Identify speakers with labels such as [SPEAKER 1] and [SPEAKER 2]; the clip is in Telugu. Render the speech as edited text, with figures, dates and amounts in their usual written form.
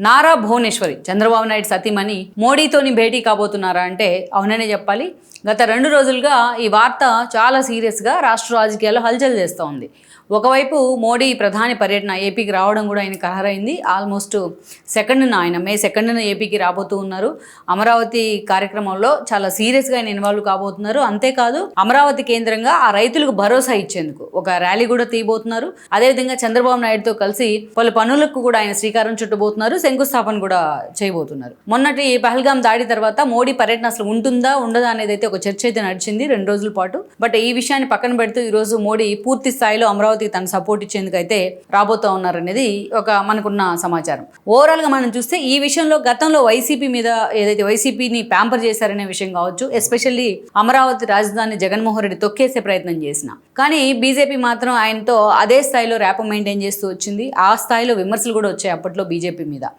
[SPEAKER 1] నారా భువనేశ్వరి చంద్రబాబు నాయుడు సతీమణి మోడీతోని భేటీ కాబోతున్నారా అంటే అవుననే చెప్పాలి. గత 2 రోజులుగా ఈ వార్త చాలా సీరియస్గా రాష్ట్ర రాజకీయాల్లో హల్చల్ చేస్తూ ఉంది. ఒకవైపు మోడీ ప్రధాని పర్యటన ఏపీకి రావడం కూడా ఆయన ఖరారైంది. ఆల్మోస్ట్ మే 2న ఏపీకి రాబోతూ ఉన్నారు. అమరావతి కార్యక్రమంలో చాలా సీరియస్గా ఆయన ఇన్వాల్వ్ కాబోతున్నారు. అంతేకాదు అమరావతి కేంద్రంగా ఆ రైతులకు భరోసా ఇచ్చేందుకు ఒక ర్యాలీ కూడా తీయబోతున్నారు. అదేవిధంగా చంద్రబాబు నాయుడుతో కలిసి పలు పనులకు కూడా ఆయన శ్రీకారం చుట్టబోతున్నారు. శంకుస్థాపన కూడా చేయబోతున్నారు. మొన్నటి పహల్గాం దాడి తర్వాత మోడీ పర్యటన అసలు ఉంటుందా ఉండదా అనేది అయితే ఒక చర్చ అయితే నడిచింది 2 రోజుల పాటు. బట్ ఈ విషయాన్ని పక్కన పెడుతూ ఈ రోజు మోడీ పూర్తి స్థాయిలో అమరావతికి తన సపోర్ట్ ఇచ్చేందుకు అయితే రాబోతూ ఉన్నారనేది ఒక మనకున్న సమాచారం. ఓవరాల్ గా మనం చూస్తే ఈ విషయంలో గతంలో వైసీపీ మీద ఏదైతే వైసీపీని ప్యాంపర్ చేశారనే విషయం కావచ్చు, ఎస్పెషల్లీ అమరావతి రాజధాని జగన్మోహన్ రెడ్డి తొక్కేసే ప్రయత్నం చేసిన, కానీ బీజేపీ మాత్రం ఆయనతో అదే స్థాయిలో ర్యాపో మెయింటైన్ చేస్తూ వచ్చింది. ఆ స్థాయిలో విమర్శలు కూడా వచ్చాయి అప్పట్లో బీజేపీ మీద.